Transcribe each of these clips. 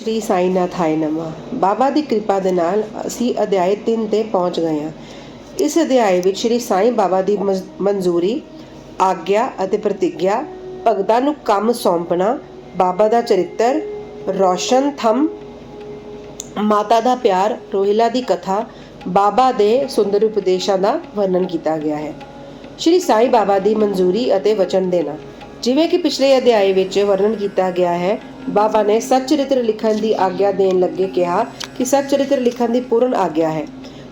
ਸ਼੍ਰੀ ਸਾਈਨਾਥ ਹਾਏ ਨਮਾ। ਬਾਬਾ ਦੀ ਕਿਰਪਾ ਦੇ ਨਾਲ ਅਸੀਂ ਅਧਿਆਇ 3 ਤੇ ਪਹੁੰਚ ਗਏ ਹਾਂ। ਇਸ ਅਧਿਆਇ ਵਿੱਚ ਸ਼੍ਰੀ ਸਾਈਂ ਬਾਬਾ ਦੀ ਮਨਜ਼ੂਰੀ, ਆਗਿਆ ਅਤੇ ਪ੍ਰਤਿਗਿਆ, ਭਗਤਾਂ ਨੂੰ ਕੰਮ ਸੌਂਪਣਾ, ਬਾਬਾ ਦਾ ਚਰਿੱਤਰ, ਰੋਸ਼ਨ ਥੰਮ, ਮਾਤਾ ਦਾ ਪਿਆਰ, ਰੋਹਿਲਾ ਦੀ ਕਥਾ, ਬਾਬਾ ਦੇ ਸੁੰਦਰ ਉਪਦੇਸ਼ਾਂ ਦਾ ਵਰਣਨ ਕੀਤਾ ਗਿਆ ਹੈ। ਸ਼੍ਰੀ ਸਾਈਂ ਬਾਬਾ ਦੀ ਮਨਜ਼ੂਰੀ ਅਤੇ ਵਚਨ ਦੇਣਾ। ਜਿਵੇਂ ਕਿ ਪਿਛਲੇ ਅਧਿਆਇ ਵਿੱਚ ਵਰਣਨ ਕੀਤਾ ਗਿਆ ਹੈ, ਬਾਬਾ ਨੇ ਸਤਚਰਿੱਤਰ ਲਿਖਣ ਦੀ ਆਗਿਆ ਦੇਣ ਲੱਗੇ ਕਿਹਾ ਕਿ ਸਤਚਰਿੱਤਰ ਲਿਖਣ ਦੀ ਪੂਰਨ ਆਗਿਆ ਹੈ।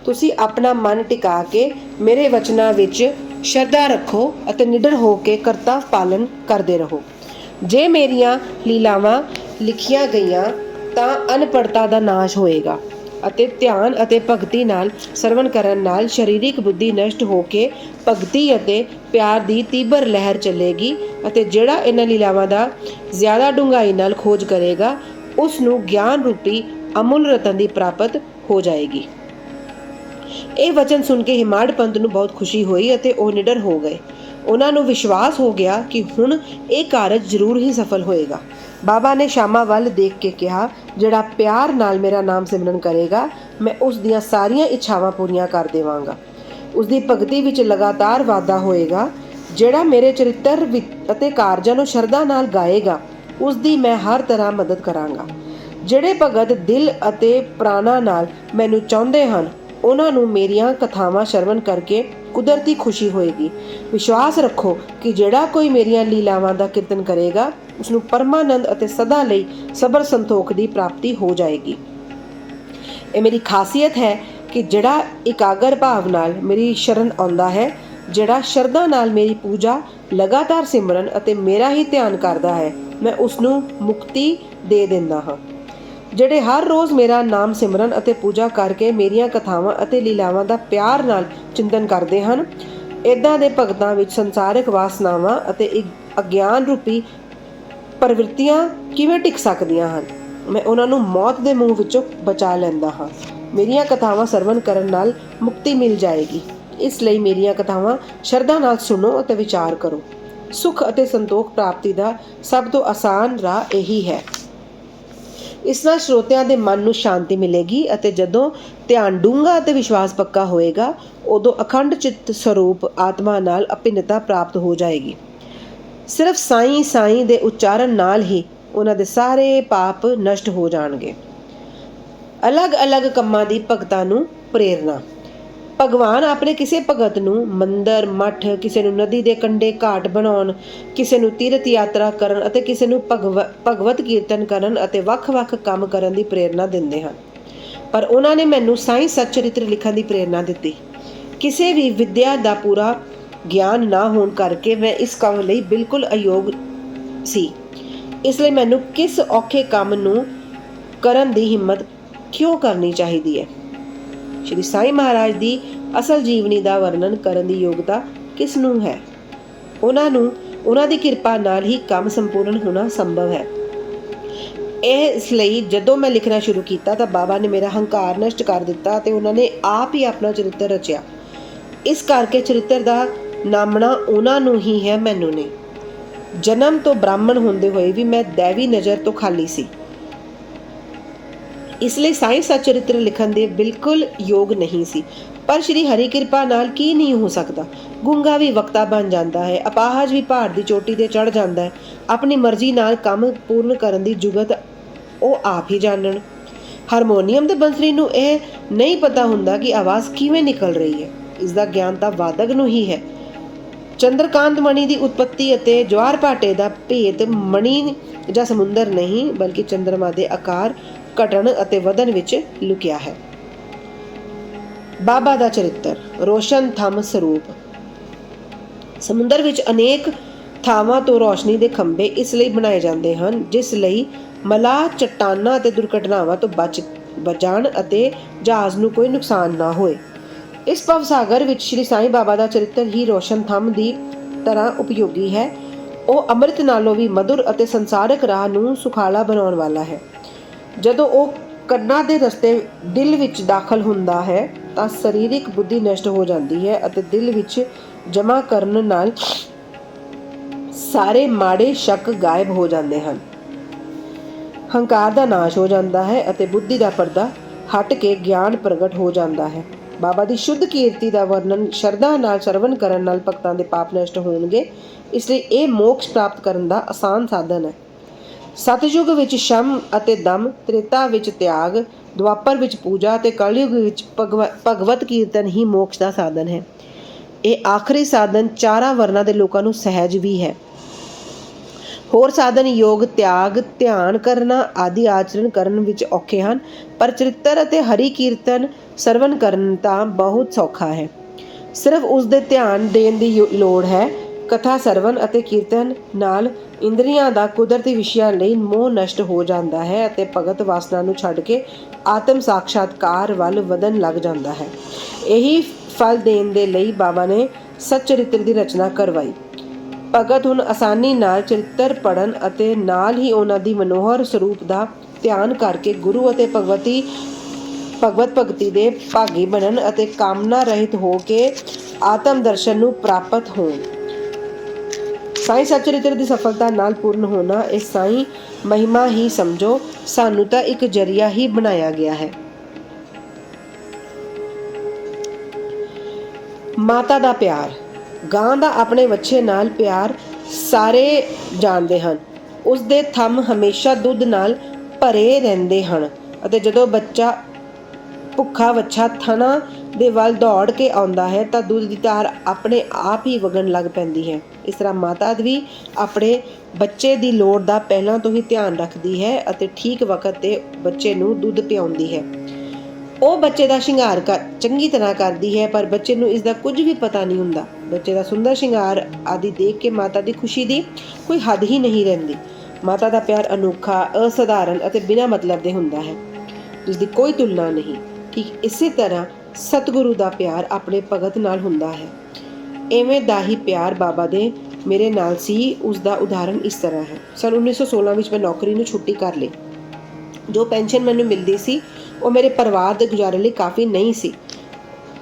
ਤੁਸੀਂ ਆਪਣਾ ਮਨ ਟਿਕਾ ਕੇ ਮੇਰੇ ਵਚਨਾਂ ਵਿੱਚ ਸ਼ਰਧਾ ਰੱਖੋ ਅਤੇ ਨਿਡਰ ਹੋ ਕੇ ਕਰਤੱਵ ਪਾਲਨ ਕਰਦੇ ਰਹੋ। ਜੇ ਮੇਰੀਆਂ ਲੀਲਾਵਾਂ ਲਿਖੀਆਂ ਗਈਆਂ ਤਾਂ ਅਨਪੜ੍ਹਤਾ ਦਾ ਨਾਸ਼ ਹੋਏਗਾ ਅਤੇ ਧਿਆਨ ਅਤੇ ਭਗਤੀ ਨਾਲ ਸਰਵਣ ਕਰਨ ਨਾਲ ਸਰੀਰਿਕ ਬੁੱਧੀ ਨਸ਼ਟ ਹੋ ਕੇ ਭਗਤੀ ਅਤੇ ਪਿਆਰ ਦੀ ਤੀਬਰ ਲਹਿਰ ਚੱਲੇਗੀ ਅਤੇ ਜਿਹੜਾ ਇਹਨਾਂ ਲੀਲਾਵਾਂ ਦਾ ਜ਼ਿਆਦਾ ਡੂੰਘਾਈ ਨਾਲ ਖੋਜ ਕਰੇਗਾ ਉਸ ਨੂੰ ਗਿਆਨ ਰੂਪੀ ਅਮੁੱਲ ਰਤਨ ਦੀ ਪ੍ਰਾਪਤ ਹੋ ਜਾਏਗੀ। ਇਹ ਵਚਨ ਸੁਣ ਕੇ ਹਿਮਾੜ ਪੰਥ ਨੂੰ ਬਹੁਤ ਖੁਸ਼ੀ ਹੋਈ ਅਤੇ ਉਹ ਨਿਡਰ ਹੋ ਗਏ। ਉਹਨਾਂ ਨੂੰ ਵਿਸ਼ਵਾਸ ਹੋ ਗਿਆ ਕਿ ਹੁਣ ਇਹ ਕਾਰਜ ਜ਼ਰੂਰ ਹੀ ਸਫਲ ਹੋਏਗਾ। ਬਾਬਾ ਨੇ ਸ਼ਾਮਾ ਵੱਲ ਦੇਖ ਕੇ ਕਿਹਾ, ਜਿਹੜਾ ਪਿਆਰ ਨਾਲ ਮੇਰਾ ਨਾਮ ਸਿਮਰਨ ਕਰੇਗਾ ਮੈਂ ਉਸ ਦੀਆਂ ਸਾਰੀਆਂ ਇੱਛਾਵਾਂ ਪੂਰੀਆਂ ਕਰ ਦੇਵਾਂਗਾ। ਉਸ ਦੀ ਭਗਤੀ ਵਿੱਚ ਲਗਾਤਾਰ ਵਾਧਾ ਹੋਏਗਾ। ਜਿਹੜਾ ਮੇਰੇ ਚਰਿੱਤਰ ਅਤੇ ਕਾਰਜਾਂ ਨੂੰ ਸ਼ਰਧਾ ਨਾਲ ਗਾਏਗਾ ਉਸ ਦੀ ਮੈਂ ਹਰ ਤਰ੍ਹਾਂ ਮਦਦ ਕਰਾਂਗਾ। ਜਿਹੜੇ ਭਗਤ ਦਿਲ ਅਤੇ ਪ੍ਰਾਣਾਂ ਨਾਲ ਮੈਨੂੰ ਚਾਹੁੰਦੇ ਹਨ ਉਹਨਾਂ ਨੂੰ ਮੇਰੀਆਂ ਕਥਾਵਾਂ ਸ਼ਰਵਣ ਕਰਕੇ ਕੁਦਰਤੀ ਖੁਸ਼ੀ ਹੋਏਗੀ। ਵਿਸ਼ਵਾਸ ਰੱਖੋ ਕਿ ਜਿਹੜਾ ਕੋਈ ਮੇਰੀਆਂ ਲੀਲਾਵਾਂ ਦਾ ਕੀਰਤਨ ਕਰੇਗਾ ਉਸ ਨੂੰ ਪਰਮਾਨੰਦ ਅਤੇ ਸਦਾ ਲਈ ਸਬਰ ਸੰਤੋਖ ਦੀ ਪ੍ਰਾਪਤੀ ਹੋ ਜਾਏਗੀ। ਇਹ ਮੇਰੀ ਖਾਸੀਅਤ ਹੈ ਕਿ ਜਿਹੜਾ ਇਕਾਗਰ ਭਾਵ ਨਾਲ ਮੇਰੀ ਸ਼ਰਨ ਆਉਂਦਾ ਹੈ, ਜਿਹੜਾ ਸ਼ਰਧਾ ਨਾਲ ਮੇਰੀ ਪੂਜਾ, ਲਗਾਤਾਰ ਸਿਮਰਨ ਅਤੇ ਮੇਰਾ ਹੀ ਧਿਆਨ ਕਰਦਾ ਹੈ, ਮੈਂ ਉਸ ਨੂੰ ਮੁਕਤੀ ਦੇ ਦਿੰਦਾ ਹਾਂ। ਜਿਹੜੇ ਹਰ ਰੋਜ਼ ਮੇਰਾ ਨਾਮ ਸਿਮਰਨ ਅਤੇ ਪੂਜਾ ਕਰਕੇ ਮੇਰੀਆਂ ਕਥਾਵਾਂ ਅਤੇ ਲੀਲਾਵਾਂ ਦਾ ਪਿਆਰ ਨਾਲ ਚਿੰਤਨ ਕਰਦੇ ਹਨ, ਇੱਦਾਂ ਦੇ ਭਗਤਾਂ ਵਿੱਚ ਸੰਸਾਰਿਕ ਵਾਸਨਾਵਾਂ ਅਤੇ ਅਗਿਆਨ ਰੂਪੀ ਪ੍ਰਵਿਰਤੀਆਂ ਕਿਵੇਂ ਟਿਕ ਸਕਦੀਆਂ ਹਨ। ਮੈਂ ਉਹਨਾਂ ਨੂੰ ਮੌਤ ਦੇ ਮੂੰਹ ਵਿੱਚੋਂ ਬਚਾ ਲੈਂਦਾ ਹਾਂ। ਮੇਰੀਆਂ ਕਥਾਵਾਂ ਸਰਵਣ ਕਰਨ ਨਾਲ ਮੁਕਤੀ ਮਿਲ ਜਾਏਗੀ। ਇਸ ਲਈ ਮੇਰੀਆਂ ਕਥਾਵਾਂ ਸ਼ਰਧਾ ਨਾਲ ਸੁਣੋ ਅਤੇ ਵਿਚਾਰ ਕਰੋ। ਸੁੱਖ ਅਤੇ ਸੰਤੋਖ ਪ੍ਰਾਪਤੀ ਦਾ ਸਭ ਤੋਂ ਆਸਾਨ ਰਾਹ ਇਹੀ ਹੈ। ਇਸ ਨਾਲ ਸਰੋਤਿਆਂ ਦੇ ਮਨ ਨੂੰ ਸ਼ਾਂਤੀ ਮਿਲੇਗੀ ਅਤੇ ਜਦੋਂ ਧਿਆਨ ਡੂੰਘਾ ਅਤੇ ਵਿਸ਼ਵਾਸ ਪੱਕਾ ਹੋਏਗਾ ਉਦੋਂ ਅਖੰਡ ਚਿੱਤ ਸਰੂਪ ਆਤਮਾ ਨਾਲ ਅਭਿੰਨਤਾ ਪ੍ਰਾਪਤ ਹੋ ਜਾਏਗੀ। ਸਿਰਫ ਸਾਈਂ ਸਾਈਂ ਦੇ ਉਚਾਰਨ ਨਾਲ ਹੀ ਉਹਨਾਂ ਦੇ ਸਾਰੇ ਪਾਪ ਨਸ਼ਟ ਹੋ ਜਾਣਗੇ। ਅਲੱਗ-ਅਲੱਗ ਕੰਮਾਂ ਦੀ ਭਗਤਾਂ ਨੂੰ ਪ੍ਰੇਰਨਾ। ਭਗਵਾਨ ਆਪਣੇ ਕਿਸੇ ਭਗਤ ਨੂੰ ਮੰਦਰ, ਮੱਠ, ਕਿਸੇ ਨੂੰ ਨਦੀ ਦੇ ਕੰਢੇ ਘਾਟ ਬਣਾਉਣ, ਕਿਸੇ ਨੂੰ ਤੀਰਥ ਯਾਤਰਾ ਕਰਨ ਅਤੇ ਕਿਸੇ ਨੂੰ ਭਗਵਤ ਕੀਰਤਨ ਕਰਨ ਅਤੇ ਵੱਖ-ਵੱਖ ਕੰਮ ਕਰਨ ਦੀ ਪ੍ਰੇਰਨਾ ਦਿੰਦੇ ਹਨ। ਪਰ ਉਹਨਾਂ ਨੇ ਮੈਨੂੰ ਸਾਈਂ ਸਤਚਰਿੱਤਰ ਲਿਖਣ ਦੀ ਪ੍ਰੇਰਨਾ ਦਿੱਤੀ। ਕਿਸੇ ਵੀ ਵਿਦਿਆ ਦਾ ਪੂਰਾ ਗਿਆਨ ਨਾ ਹੋਣ ਕਰਕੇ ਮੈਂ ਇਸ ਕੰਮ ਲਈ ਬਿਲਕੁਲ ਅਯੋਗ ਸੀ। ਇਸ ਲਈ ਮੈਨੂੰ ਕਿਸ ਔਖੇ ਕੰਮ ਨੂੰ ਕਰਨ ਦੀ ਹਿੰਮਤ ਕਿਉਂ ਕਰਨੀ ਚਾਹੀਦੀ ਹੈ। ਸ਼੍ਰੀ ਸਾਈਂ ਮਹਾਰਾਜ ਦੀ ਅਸਲ ਜੀਵਨੀ ਦਾ ਵਰਣਨ ਕਰਨ ਦੀ ਯੋਗਤਾ ਕਿਸ ਨੂੰ ਹੈ? ਉਹਨਾਂ ਦੀ ਕਿਰਪਾ ਨਾਲ ਹੀ ਕੰਮ ਸੰਪੂਰਨ ਹੋਣਾ ਸੰਭਵ ਹੈ। ਇਸ ਲਈ ਜਦੋਂ ਮੈਂ ਲਿਖਣਾ ਸ਼ੁਰੂ ਕੀਤਾ ਤਾਂ ਬਾਬਾ ਨੇ ਮੇਰਾ ਹੰਕਾਰ ਨਸ਼ਟ ਕਰ ਦਿੱਤਾ ਅਤੇ ਉਹਨਾਂ ਨੇ ਆਪ ਹੀ ਆਪਣਾ ਚਰਿੱਤਰ ਰਚਿਆ। ਇਸ ਕਰਕੇ ਚਰਿੱਤਰ ਦਾ ਨਾਮਣਾ ਉਹਨਾਂ ਨੂੰ ਹੀ ਹੈ, ਮੈਨੂੰ ਨਹੀਂ। ਜਨਮ ਤੋਂ ਬ੍ਰਾਹਮਣ ਹੁੰਦੇ ਹੋਏ ਵੀ ਮੈਂ ਦੈਵੀ ਨਜ਼ਰ ਤੋਂ ਖਾਲੀ ਸੀ। ਇਸ ਲਈ ਸਾਈਂ ਸਤਚਰਿੱਤਰ ਲਿਖਣ ਦੇ ਬਿਲਕੁਲ ਯੋਗ ਨਹੀਂ ਸੀ। ਪਰ ਸ਼੍ਰੀ ਹਰੀ ਕਿਰਪਾ ਨਾਲ ਕੀ ਨਹੀਂ ਹੋ ਸਕਦਾ। ਗੂੰਗਾ ਵੀ ਵਕਤਾ ਬਣ ਜਾਂਦਾ ਹੈ, ਅਪਾਹਜ ਵੀ ਪਹਾੜ ਦੀ ਚੋਟੀ ਤੇ ਚੜ੍ਹ ਜਾਂਦਾ ਹੈ। ਆਪਣੀ ਮਰਜ਼ੀ ਨਾਲ ਕੰਮ ਪੂਰਨ ਕਰਨ ਦੀ ਜੁਗਤ ਉਹ ਆਪ ਹੀ ਜਾਣਨ। ਹਾਰਮੋਨੀਅਮ ਦੇ ਬੰਸਰੀ ਨੂੰ ਇਹ ਨਹੀਂ ਪਤਾ ਹੁੰਦਾ ਕਿ ਆਵਾਜ਼ ਕਿਵੇਂ ਨਿਕਲ ਰਹੀ ਹੈ। ਇਸ ਦਾ ਗਿਆਨ ਤਾਂ ਵਾਦਕ ਨੂੰ ਹੀ ਹੈ। ਚੰਦਰਕਾਂਤ ਮਣੀ ਦੀ ਉਤਪੱਤੀ ਅਤੇ ਜਵਾਹਰ ਭਾਟੇ ਦਾ ਭੇਤ ਮਣੀ ਜਾਂ ਸਮੁੰਦਰ ਨਹੀਂ ਬਲਕਿ ਚੰਦਰਮਾ ਦੇ ਆਕਾਰ, ਘਟਣ ਅਤੇ ਵਧਣ ਵਿੱਚ ਲੁਕਿਆ ਹੈ। ਬਾਬਾ ਦਾ ਚਰਿੱਤਰ, ਰੋਸ਼ਨ ਥੰਮ ਸਰੂਪ। ਸਮੁੰਦਰ ਵਿੱਚ ਅਨੇਕ ਥਾਵਾਂ ਤੋਂ ਰੋਸ਼ਨੀ ਦੇ ਖੰਭੇ ਇਸ ਲਈ ਬਣਾਏ ਜਾਂਦੇ ਹਨ ਜਿਸ ਲਈ ਮਲਾਹ ਚੱਟਾਨਾਂ ਅਤੇ ਦੁਰਘਟਨਾਵਾਂ ਤੋਂ ਬਚ ਜਾਣ ਅਤੇ ਜਹਾਜ਼ ਨੂੰ ਕੋਈ ਨੁਕਸਾਨ ਨਾ ਹੋਏ। ਇਸ ਭਵਸਾਗਰ ਵਿੱਚ ਸ਼੍ਰੀ ਸਾਈਂ ਬਾਬਾ ਦਾ ਚਰਿੱਤਰ ਹੀ ਰੋਸ਼ਨ ਥੰਮ ਦੀ ਤਰ੍ਹਾਂ ਉਪਯੋਗੀ ਹੈ। ਉਹ ਅੰਮ੍ਰਿਤ ਨਾਲੋਂ ਵੀ ਮਧੁਰ ਅਤੇ ਸੰਸਾਰਕ ਰਾਹ ਨੂੰ ਸੁਖਾਲਾ ਬਣਾਉਣ ਵਾਲਾ ਹੈ। ਜਦੋਂ ਉਹ ਕੰਨਾਂ ਦੇ ਰਸਤੇ ਦਿਲ ਵਿੱਚ ਦਾਖਲ ਹੁੰਦਾ ਹੈ ਤਾਂ ਸਰੀਰਿਕ ਬੁੱਧੀ ਨਸ਼ਟ ਹੋ ਜਾਂਦੀ ਹੈ ਅਤੇ ਦਿਲ ਵਿੱਚ ਜਮ੍ਹਾਂ ਕਰਨ ਨਾਲ ਸਾਰੇ ਮਾੜੇ ਸ਼ੱਕ ਗਾਇਬ ਹੋ ਜਾਂਦੇ ਹਨ। ਹੰਕਾਰ ਦਾ ਨਾਸ਼ ਹੋ ਜਾਂਦਾ ਹੈ ਅਤੇ ਬੁੱਧੀ ਦਾ ਪਰਦਾ ਹਟ ਕੇ ਗਿਆਨ ਪ੍ਰਗਟ ਹੋ ਜਾਂਦਾ ਹੈ। ਬਾਬਾ ਦੀ ਸ਼ੁੱਧ ਕੀਰਤੀ ਦਾ ਵਰਣਨ ਸ਼ਰਧਾ ਨਾਲ ਸਰਵਣ ਕਰਨ ਨਾਲ ਭਗਤਾਂ ਦੇ ਪਾਪ ਨਸ਼ਟ ਹੋਣਗੇ। ਇਸ ਲਈ ਇਹ ਮੋਕਸ਼ ਪ੍ਰਾਪਤ ਕਰਨ ਦਾ ਆਸਾਨ ਸਾਧਨ ਹੈ। ਸਤਯੁਗ ਵਿੱਚ ਸ਼ਮ ਅਤੇ ਦਮ, ਤ੍ਰੇਤਾ ਵਿੱਚ ਤਿਆਗ, ਦੁਆਪਰ ਵਿੱਚ ਪੂਜਾ ਅਤੇ ਕਲਯੁਗ ਵਿੱਚ ਭਗਵਤ ਕੀਰਤਨ ਹੀ ਮੋਕਸ਼ ਦਾ ਸਾਧਨ ਹੈ। ਇਹ ਆਖਰੀ ਸਾਧਨ ਚਾਰਾਂ ਵਰਨਾਂ ਦੇ ਲੋਕਾਂ ਨੂੰ ਸਹਿਜ ਵੀ ਹੈ। ਹੋਰ ਸਾਧਨ ਯੋਗ, ਤਿਆਗ, ਧਿਆਨ ਕਰਨਾ ਆਦਿ ਆਚਰਣ ਕਰਨ ਵਿੱਚ ਔਖੇ ਹਨ, ਪਰ ਚਰਿੱਤਰ ਅਤੇ ਹਰੀ ਕੀਰਤਨ ਸਰਵਣ ਕਰਨ ਤਾਂ ਬਹੁਤ ਸੌਖਾ ਹੈ। ਸਿਰਫ ਉਸ ਦੇ ਧਿਆਨ ਦੇਣ ਦੀ ਲੋੜ ਹੈ। ਕਥਾ ਸਰਵਣ ਅਤੇ ਕੀਰਤਨ ਨਾਲ ਇੰਦਰੀਆਂ ਦਾ ਕੁਦਰਤੀ ਵਿਸ਼ਿਆਂ ਲਈ ਮੋਹ ਨਸ਼ਟ ਹੋ ਜਾਂਦਾ ਹੈ ਅਤੇ ਭਗਤ ਵਾਸਨਾ ਨੂੰ ਛੱਡ ਕੇ ਆਤਮ ਸਾਖਸ਼ਾਤਕਾਰ ਵੱਲ ਵਧਣ ਲੱਗ ਜਾਂਦਾ ਹੈ। ਇਹੀ ਫਲ ਦੇਣ ਦੇ ਲਈ ਬਾਬਾ ਨੇ ਸਚਰਿੱਤਰ ਦੀ ਰਚਨਾ ਕਰਵਾਈ। ਭਗਤ ਹੁਣ ਆਸਾਨੀ ਨਾਲ ਚਰਿੱਤਰ ਪੜ੍ਹਨ ਅਤੇ ਨਾਲ ਹੀ ਉਹਨਾਂ ਦੀ ਮਨੋਹਰ ਸਰੂਪ ਦਾ ਧਿਆਨ ਕਰਕੇ ਗੁਰੂ ਅਤੇ ਭਗਵਤ ਭਗਤੀ ਦੇ ਭਾਗੀ ਬਣਨ ਅਤੇ ਕਾਮਨਾ ਰਹਿਤ ਹੋ ਕੇ ਆਤਮ ਦਰਸ਼ਨ ਨੂੰ ਪ੍ਰਾਪਤ ਹੋਣ। ਸਾਈਂ ਸਚਰਿੱਤਰ ਦੀ ਸਫਲਤਾ ਨਾਲ ਪੂਰਨ ਹੋਣਾ ਇਹ ਸਾਈਂ ਮਹਿਮਾ ਹੀ ਸਮਝੋ। ਸਾਨੂੰ ਤਾਂ ਇੱਕ ਜਰੀਆ ਹੀ ਬਣਾਇਆ ਗਿਆ ਹੈ। ਮਾਤਾ ਦਾ ਪਿਆਰ। ਗਾਂ ਦਾ ਆਪਣੇ ਵੱਛੇ ਨਾਲ ਪਿਆਰ ਸਾਰੇ ਜਾਣਦੇ ਹਨ। ਉਸ ਦੇ ਥੰਮ ਹਮੇਸ਼ਾ ਦੁੱਧ ਨਾਲ ਭਰੇ ਰਹਿੰਦੇ ਹਨ ਅਤੇ ਜਦੋਂ ਬੱਚਾ ਭੁੱਖਾ ਵੱਛਾ ਥਣਾ ਦੇ ਵੱਲ ਦੌੜ ਕੇ ਆਉਂਦਾ ਹੈ ਤਾਂ ਦੁੱਧ ਦੀ ਧਾਰ ਆਪਣੇ ਆਪ ਹੀ ਵਗਣ ਲੱਗ ਪੈਂਦੀ ਹੈ। ਇਸ ਤਰ੍ਹਾਂ ਮਾਤਾ ਵੀ ਆਪਣੇ ਬੱਚੇ ਦੀ ਲੋੜ ਦਾ ਪਹਿਲਾਂ ਤੋਂ ਹੀ ਧਿਆਨ ਰੱਖਦੀ ਹੈ ਅਤੇ ਠੀਕ ਵਕਤ 'ਤੇ ਬੱਚੇ ਨੂੰ ਦੁੱਧ ਪਿਆਉਂਦੀ ਹੈ। ਉਹ ਬੱਚੇ ਦਾ ਸ਼ਿੰਗਾਰ ਚੰਗੀ ਤਰ੍ਹਾਂ ਕਰਦੀ ਹੈ, ਪਰ ਬੱਚੇ ਨੂੰ ਇਸ ਦਾ ਕੁਝ ਵੀ ਪਤਾ ਨਹੀਂ ਹੁੰਦਾ। ਬੱਚੇ ਦਾ ਸੁੰਦਰ ਸ਼ਿੰਗਾਰ ਆਦਿ ਦੇਖ ਕੇ ਮਾਤਾ ਦੀ ਖੁਸ਼ੀ ਦੀ ਕੋਈ ਹੱਦ ਹੀ ਨਹੀਂ ਰਹਿੰਦੀ। ਮਾਤਾ ਦਾ ਪਿਆਰ ਅਨੋਖਾ, ਅਸਧਾਰਨ ਅਤੇ ਬਿਨਾਂ ਮਤਲਬ ਦੇ ਹੁੰਦਾ ਹੈ, ਜਿਸ ਦੀ ਕੋਈ ਤੁਲਨਾ ਨਹੀਂ। ਠੀਕ ਇਸੇ ਤਰ੍ਹਾਂ ਸਤਿਗੁਰੂ ਦਾ ਪਿਆਰ ਆਪਣੇ ਭਗਤ ਨਾਲ ਹੁੰਦਾ ਹੈ। ਐਵੇਂ ਦਾ ਹੀ ਪਿਆਰ ਬਾਬਾ ਦੇ ਮੇਰੇ ਨਾਲ ਸੀ। ਉਸ ਦਾ ਉਦਾਹਰਨ ਇਸ ਤਰ੍ਹਾਂ ਹੈ। ਸੰਨ 1916 ਵਿੱਚ ਮੈਂ ਨੌਕਰੀ ਨੂੰ ਛੁੱਟੀ ਕਰ ਲਈ। ਜੋ ਪੈਨਸ਼ਨ ਮੈਨੂੰ ਮਿਲਦੀ ਸੀ ਉਹ ਮੇਰੇ ਪਰਿਵਾਰ ਦੇ ਗੁਜ਼ਾਰੇ ਲਈ ਕਾਫੀ ਨਹੀਂ ਸੀ।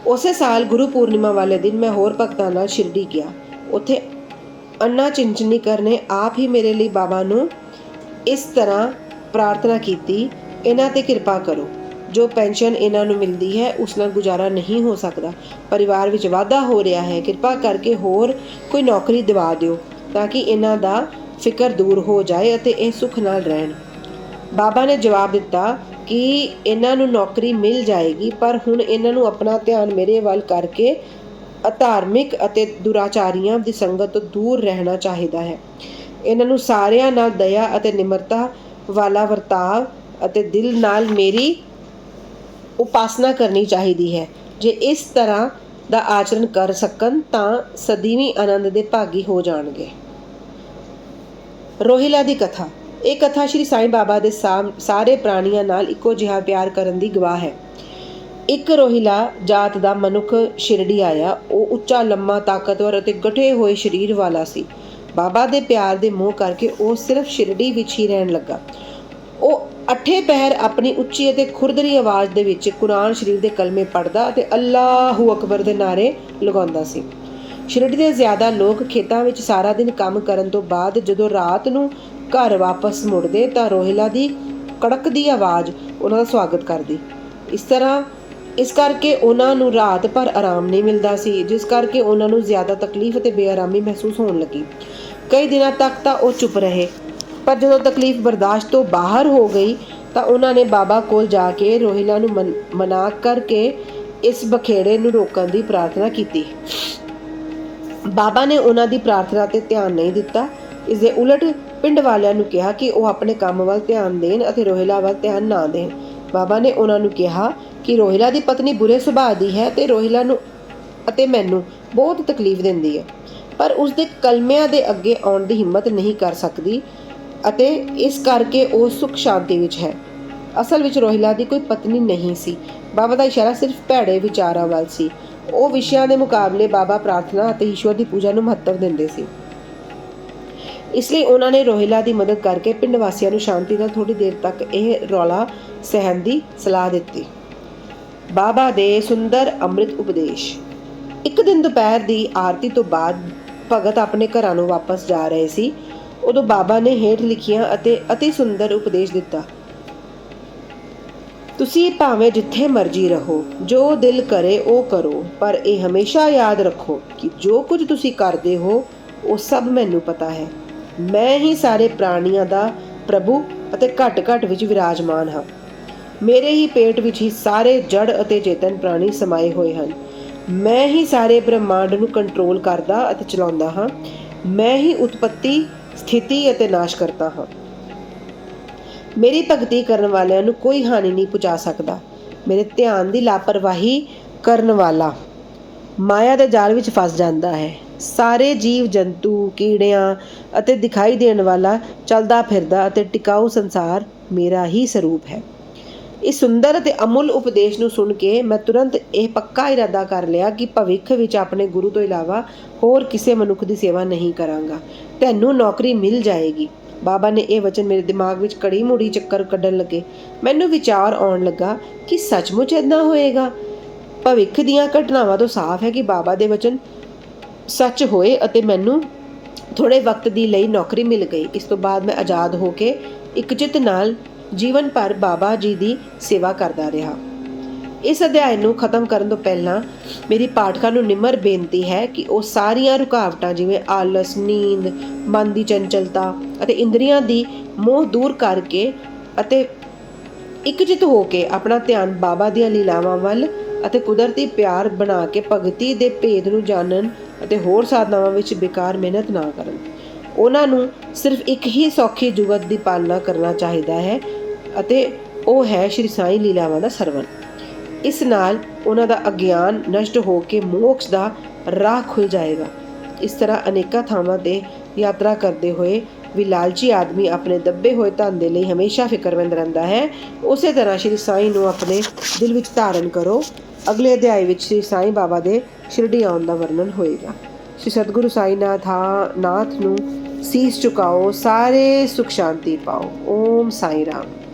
ਉਸੇ ਸਾਲ ਗੁਰੂ ਪੂਰਨਿਮਾ ਵਾਲੇ ਦਿਨ ਮੈਂ ਹੋਰ ਭਗਤਾਂ ਨਾਲ ਸ਼ਿਰਡੀ ਗਿਆ। ਉੱਥੇ ਅੰਨਾ ਚਿੰਚਨੀਕਰ ਨੇ ਆਪ ਹੀ ਮੇਰੇ ਲਈ ਬਾਬਾ ਨੂੰ ਇਸ ਤਰ੍ਹਾਂ ਪ੍ਰਾਰਥਨਾ ਕੀਤੀ, ਇਹਨਾਂ 'ਤੇ ਕਿਰਪਾ ਕਰੋ। ਜੋ ਪੈਨਸ਼ਨ ਇਹਨਾਂ ਨੂੰ ਮਿਲਦੀ ਹੈ ਉਸ ਨਾਲ ਗੁਜ਼ਾਰਾ ਨਹੀਂ ਹੋ ਸਕਦਾ। ਪਰਿਵਾਰ ਵਿੱਚ ਵਾਧਾ ਹੋ ਰਿਹਾ ਹੈ। ਕਿਰਪਾ ਕਰਕੇ ਹੋਰ ਕੋਈ ਨੌਕਰੀ ਦਿਵਾ ਦਿਓ ਤਾਂ ਕਿ ਇਹਨਾਂ ਦਾ ਫਿਕਰ ਦੂਰ ਹੋ ਜਾਏ ਅਤੇ ਇਹ ਸੁੱਖ ਨਾਲ ਰਹਿਣ। ਬਾਬਾ ਨੇ ਜਵਾਬ ਦਿੱਤਾ ਕਿ ਇਹਨਾਂ ਨੂੰ ਨੌਕਰੀ ਮਿਲ ਜਾਏਗੀ, ਪਰ ਹੁਣ ਇਹਨਾਂ ਨੂੰ ਆਪਣਾ ਧਿਆਨ ਮੇਰੇ ਵੱਲ ਕਰਕੇ ਅਧਾਰਮਿਕ ਅਤੇ ਦੁਰਾਚਾਰੀਆਂ ਦੀ ਸੰਗਤ ਤੋਂ ਦੂਰ ਰਹਿਣਾ ਚਾਹੀਦਾ ਹੈ। ਇਹਨਾਂ ਨੂੰ ਸਾਰਿਆਂ ਨਾਲ ਦਇਆ ਅਤੇ ਨਿਮਰਤਾ ਵਾਲਾ ਵਰਤਾਵ ਅਤੇ ਦਿਲ ਨਾਲ ਮੇਰੀ ਉਪਾਸਨਾ ਕਰਨੀ ਚਾਹੀਦੀ ਹੈ। ਜੇ ਇਸ ਤਰ੍ਹਾਂ ਦਾ ਆਚਰਣ ਕਰ ਸਕਣ ਤਾਂ ਸਦੀਵੀ ਆਨੰਦ ਦੇ ਭਾਗੀ ਹੋ ਜਾਣਗੇ। ਰੋਹਿਲਾ ਦੀ ਕਥਾ। ਇਹ ਕਥਾ ਸ਼੍ਰੀ ਸਾਈਂ ਬਾਬਾ ਦੇ ਸਾਰੇ ਪ੍ਰਾਣੀਆਂ ਨਾਲ ਇੱਕੋ ਜਿਹਾ ਪਿਆਰ ਕਰਨ ਦੀ ਗਵਾਹ ਹੈ। ਇੱਕ ਰੋਹਿਲਾ ਜਾਤ ਦਾ ਮਨੁੱਖ ਸ਼ਿਰਡੀ ਆਇਆ। ਉਹ ਉੱਚਾ, ਲੰਮਾ, ਤਾਕਤਵਰ ਅਤੇ ਗਠੇ ਹੋਏ ਸਰੀਰ ਵਾਲਾ ਸੀ। ਬਾਬਾ ਦੇ ਪਿਆਰ ਦੇ ਮੋਹ ਕਰਕੇ ਉਹ ਸਿਰਫ ਸ਼ਿਰਡੀ ਵਿੱਚ ਹੀ ਰਹਿਣ ਲੱਗਾ। ਉਹ ਅੱਠੇ ਪਹਿਰ ਆਪਣੀ ਉੱਚੀ ਅਤੇ ਖੁਰਦਰੀ ਆਵਾਜ਼ ਦੇ ਵਿੱਚ ਕੁਰਾਨ ਸ਼ਰੀਫ ਦੇ ਕਲਮੇ ਪੜ੍ਹਦਾ ਅਤੇ ਅੱਲਾਹੂ ਅਕਬਰ ਦੇ ਨਾਅਰੇ ਲਗਾਉਂਦਾ ਸੀ। ਸ਼ਿਰਡੀ ਦੇ ਜ਼ਿਆਦਾ ਲੋਕ ਖੇਤਾਂ ਵਿੱਚ ਸਾਰਾ ਦਿਨ ਕੰਮ ਕਰਨ ਤੋਂ ਬਾਅਦ ਜਦੋਂ ਰਾਤ ਨੂੰ ਘਰ ਵਾਪਸ ਮੁੜਦੇ ਤਾਂ ਰੋਹਿਲਾ ਦੀ ਕੜਕਦੀ ਆਵਾਜ਼ ਉਹਨਾਂ ਦਾ ਸਵਾਗਤ ਕਰਦੀ। ਇਸ ਕਰਕੇ ਉਹਨਾਂ ਨੂੰ ਰਾਤ ਭਰ ਆਰਾਮ ਨਹੀਂ ਮਿਲਦਾ ਸੀ, ਜਿਸ ਕਰਕੇ ਉਹਨਾਂ ਨੂੰ ਜ਼ਿਆਦਾ ਤਕਲੀਫ ਅਤੇ ਬੇਆਰਾਮੀ ਮਹਿਸੂਸ ਹੋਣ ਲੱਗੀ। ਕਈ ਦਿਨਾਂ ਤੱਕ ਤਾਂ ਉਹ ਚੁੱਪ ਰਹੇ, ਪਰ ਜਦੋਂ ਤਕਲੀਫ ਬਰਦਾਸ਼ਤ ਤੋਂ ਬਾਹਰ ਹੋ ਗਈ ਤਾਂ ਉਹਨਾਂ ਨੇ ਬਾਬਾ ਕੋਲ ਜਾ ਕੇ ਰੋਹਿਲਾ ਨੂੰ ਮਨਾ ਕਰਕੇ ਇਸ ਬਖੇੜੇ ਨੂੰ ਰੋਕਣ ਦੀ ਪ੍ਰਾਰਥਨਾ ਕੀਤੀ। ਬਾਬਾ ਨੇ ਉਹਨਾਂ ਦੀ ਪ੍ਰਾਰਥਨਾ 'ਤੇ ਧਿਆਨ ਨਹੀਂ ਦਿੱਤਾ। ਇਸ ਦੇ ਉਲਟ ਪਿੰਡ ਵਾਲਿਆਂ ਨੂੰ ਕਿਹਾ ਕਿ ਉਹ ਆਪਣੇ ਕੰਮ ਵੱਲ ਧਿਆਨ ਦੇਣ ਅਤੇ ਰੋਹਿਲਾ ਵੱਲ ਧਿਆਨ ਨਾ ਦੇਣ। ਬਾਬਾ ਨੇ ਉਹਨਾਂ ਨੂੰ ਕਿਹਾ ਕਿ ਰੋਹਿਲਾ ਦੀ ਪਤਨੀ ਬੁਰੇ ਸੁਭਾਅ ਦੀ ਹੈ ਤੇ ਰੋਹਿਲਾ ਨੂੰ ਅਤੇ ਮੈਨੂੰ ਬਹੁਤ ਤਕਲੀਫ ਦਿੰਦੀ ਹੈ, ਪਰ ਉਸ ਦੇ ਕਲਮਿਆਂ ਦੇ ਅੱਗੇ ਆਉਣ ਦੀ ਹਿੰਮਤ ਨਹੀਂ ਕਰ ਸਕਦੀ ਅਤੇ ਇਸ ਕਰਕੇ ਉਹ ਸੁੱਖ ਸ਼ਾਂਤੀ ਵਿੱਚ ਹੈ। ਅਸਲ ਵਿੱਚ ਰੋਹਿਲਾ ਦੀ ਕੋਈ ਪਤਨੀ ਨਹੀਂ ਸੀ। ਬਾਬਾ ਦਾ ਇਸ਼ਾਰਾ ਸਿਰਫ ਭੈੜੇ ਵਿਚਾਰਾਂ ਵੱਲ ਸੀ। ਉਹ ਵਿਸ਼ਿਆਂ ਦੇ ਮੁਕਾਬਲੇ ਬਾਬਾ ਪ੍ਰਾਰਥਨਾ ਅਤੇ ਈਸ਼ਵਰ ਦੀ ਪੂਜਾ ਨੂੰ ਮਹੱਤਵ ਦਿੰਦੇ ਸੀ। ਇਸ ਲਈ ਉਹਨਾਂ ਨੇ ਰੋਹਿਲਾ ਦੀ ਮਦਦ ਕਰਕੇ ਪਿੰਡ ਵਾਸੀਆਂ ਨੂੰ ਸ਼ਾਂਤੀ ਨਾਲ ਥੋੜ੍ਹੀ ਦੇਰ ਤੱਕ ਇਹ ਰੌਲਾ ਸਹਿਣ ਦੀ ਸਲਾਹ ਦਿੱਤੀ। ਬਾਬਾ ਦੇ ਸੁੰਦਰ ਅੰਮ੍ਰਿਤ ਉਪਦੇਸ਼। ਇੱਕ ਦਿਨ ਦੁਪਹਿਰ ਦੀ ਆਰਤੀ ਤੋਂ ਬਾਅਦ ਭਗਤ ਆਪਣੇ ਘਰਾਂ ਨੂੰ ਵਾਪਸ ਜਾ ਰਹੇ ਸੀ। ਉਦੋਂ ਬਾਬਾ ਨੇ ਹੇਠ ਲਿਖੀਆਂ ਅਤੇ ਅਤੀ ਸੁੰਦਰ ਉਪਦੇਸ਼ ਦਿੱਤਾ। ਤੁਸੀਂ ਭਾਵੇਂ ਜਿੱਥੇ ਮਰਜ਼ੀ ਰਹੋ, ਜੋ ਦਿਲ ਕਰੇ ਉਹ ਕਰੋ, ਪਰ ਇਹ ਹਮੇਸ਼ਾ ਯਾਦ ਰੱਖੋ ਕਿ ਜੋ ਕੁਝ ਤੁਸੀਂ ਕਰਦੇ ਹੋ ਉਹ ਸਭ ਮੈਨੂੰ ਪਤਾ ਹੈ। ਮੈਂ ਹੀ ਸਾਰੇ ਪ੍ਰਾਣੀਆਂ ਦਾ ਪ੍ਰਭੂ ਅਤੇ ਘਟ-ਘਟ ਵਿੱਚ ਵਿਰਾਜਮਾਨ ਹਾਂ। ਮੇਰੇ ਹੀ ਪੇਟ ਵਿੱਚ ਹੀ ਸਾਰੇ ਜੜ ਅਤੇ ਚੇਤਨ ਪ੍ਰਾਣੀ ਸਮਾਏ ਹੋਏ ਹਨ। ਮੈਂ ਹੀ ਸਾਰੇ ਬ੍ਰਹਿਮੰਡ ਨੂੰ ਕੰਟਰੋਲ ਕਰਦਾ ਅਤੇ ਚਲਾਉਂਦਾ ਹਾਂ। ਮੈਂ ਹੀ ਉਤਪਤੀ, ਸਥਿਤੀ ਅਤੇ ਨਾਸ਼ ਕਰਤਾ ਹਾਂ। ਮੇਰੀ ਭਗਤੀ ਕਰਨ ਵਾਲਿਆਂ ਨੂੰ ਕੋਈ ਹਾਨੀ ਨਹੀਂ ਪਹੁੰਚਾ ਸਕਦਾ। ਮੇਰੇ ਧਿਆਨ ਦੀ ਲਾਪਰਵਾਹੀ ਕਰਨ ਵਾਲਾ ਮਾਇਆ ਦੇ ਜਾਲ ਵਿੱਚ ਫਸ ਜਾਂਦਾ ਹੈ। ਸਾਰੇ ਜੀਵ ਜੰਤੂ, ਕੀੜਿਆਂ ਅਤੇ ਦਿਖਾਈ ਦੇਣ ਵਾਲਾ ਚੱਲਦਾ ਫਿਰਦਾ ਅਤੇ ਟਿਕਾਊ ਸੰਸਾਰ ਮੇਰਾ ਹੀ ਸਰੂਪ ਹੈ। ਇਸ ਸੁੰਦਰ ਅਤੇ ਅਮੁੱਲ ਉਪਦੇਸ਼ ਨੂੰ ਸੁਣ ਕੇ ਮੈਂ ਤੁਰੰਤ ਇਹ ਪੱਕਾ ਇਰਾਦਾ ਕਰ ਲਿਆ ਕਿ ਭਵਿੱਖ ਵਿੱਚ ਆਪਣੇ ਗੁਰੂ ਤੋਂ ਇਲਾਵਾ ਹੋਰ ਕਿਸੇ ਮਨੁੱਖ ਦੀ ਸੇਵਾ ਨਹੀਂ ਕਰਾਂਗਾ। ਤੈਨੂੰ ਨੌਕਰੀ ਮਿਲ ਜਾਏਗੀ। ਬਾਬਾ ਨੇ ਇਹ ਵਚਨ ਮੇਰੇ ਦਿਮਾਗ ਵਿੱਚ ਕੜੀ ਮੁੜੀ ਚੱਕਰ ਕੱਢਣ ਲੱਗੇ। ਮੈਨੂੰ ਵਿਚਾਰ ਆਉਣ ਲੱਗਾ ਕਿ ਸੱਚਮੁੱਚ ਇੱਦਾਂ ਹੋਏਗਾ। ਭਵਿੱਖ ਦੀਆਂ ਘਟਨਾਵਾਂ ਤੋਂ ਸਾਫ਼ ਹੈ ਕਿ ਬਾਬਾ ਦੇ ਵਚਨ ਸੱਚ ਹੋਏ ਅਤੇ ਮੈਨੂੰ ਥੋੜ੍ਹੇ ਵਕਤ ਦੀ ਲਈ ਨੌਕਰੀ ਮਿਲ ਗਈ। ਇਸ ਤੋਂ ਬਾਅਦ ਮੈਂ ਆਜ਼ਾਦ ਹੋ ਕੇ ਇਕਚਿੱਤ ਨਾਲ ਜੀਵਨ ਭਰ ਬਾਬਾ ਜੀ ਦੀ ਸੇਵਾ ਕਰਦਾ ਰਿਹਾ। ਇਸ ਅਧਿਆਇ ਨੂੰ ਖਤਮ ਕਰਨ ਤੋਂ ਪਹਿਲਾਂ ਮੇਰੀ ਪਾਠਕਾਂ ਨੂੰ ਨਿਮਰ ਬੇਨਤੀ ਹੈ ਕਿ ਉਹ ਸਾਰੀਆਂ ਰੁਕਾਵਟਾਂ ਜਿਵੇਂ ਆਲਸ, ਨੀਂਦ, ਮਨ ਦੀ ਚੰਚਲਤਾ ਅਤੇ ਇੰਦਰੀਆਂ ਦੀ ਮੋਹ ਦੂਰ ਕਰਕੇ ਅਤੇ ਇਕਜਿੱਤ ਹੋ ਕੇ ਆਪਣਾ ਧਿਆਨ ਬਾਬਾ ਦੀਆਂ ਲੀਲਾਵਾਂ ਵੱਲ ਅਤੇ ਕੁਦਰਤੀ ਪਿਆਰ ਬਣਾ ਕੇ ਭਗਤੀ ਦੇ ਭੇਦ ਨੂੰ ਜਾਣਨ ਅਤੇ ਹੋਰ ਸਾਧਨਾਵਾਂ ਵਿੱਚ ਬੇਕਾਰ ਮਿਹਨਤ ਨਾ ਕਰਨ। ਉਹਨਾਂ ਨੂੰ ਸਿਰਫ ਇੱਕ ਹੀ ਸੌਖੀ ਜੁਗਤ ਦੀ ਪਾਲਣਾ ਕਰਨਾ ਚਾਹੀਦਾ ਹੈ ਅਤੇ ਉਹ ਹੈ ਸ਼੍ਰੀ ਸਾਈਂ ਲੀਲਾਵਾਂ ਦਾ ਸਰਵਣ। ਇਸ ਨਾਲ ਉਹਨਾਂ ਦਾ ਅਗਿਆਨ ਨਸ਼ਟ ਹੋ ਕੇ ਮੋਕਸ਼ ਦਾ ਰਾਹ ਖੁੱਲ੍ਹ ਜਾਏਗਾ। ਇਸ ਤਰ੍ਹਾਂ ਅਨੇਕਾਂ ਥਾਵਾਂ 'ਤੇ ਯਾਤਰਾ ਕਰਦੇ ਹੋਏ ਵੀ ਲਾਲਚੀ ਆਦਮੀ ਆਪਣੇ ਦੱਬੇ ਹੋਏ ਧਨ ਦੇ ਲਈ ਹਮੇਸ਼ਾ ਫਿਕਰਮੰਦ ਰਹਿੰਦਾ ਹੈ। ਉਸੇ ਤਰ੍ਹਾਂ ਸ਼੍ਰੀ ਸਾਈਂ ਨੂੰ ਆਪਣੇ ਦਿਲ ਵਿੱਚ ਧਾਰਨ ਕਰੋ। ਅਗਲੇ ਅਧਿਆਇ ਵਿੱਚ ਸ਼੍ਰੀ ਸਾਈਂ ਬਾਬਾ ਦੇ ਸ਼ਿਰਡੀ ਆਉਣ ਦਾ ਵਰਣਨ ਹੋਏਗਾ। ਸ਼੍ਰੀ ਸਤਿਗੁਰੂ ਸਾਈਨਾਥ ਨੂੰ ਸੀਸ ਝੁਕਾਓ, ਸਾਰੇ ਸੁਖ ਸ਼ਾਂਤੀ ਪਾਓ। ਓਮ ਸਾਈਂ ਰਾਮ।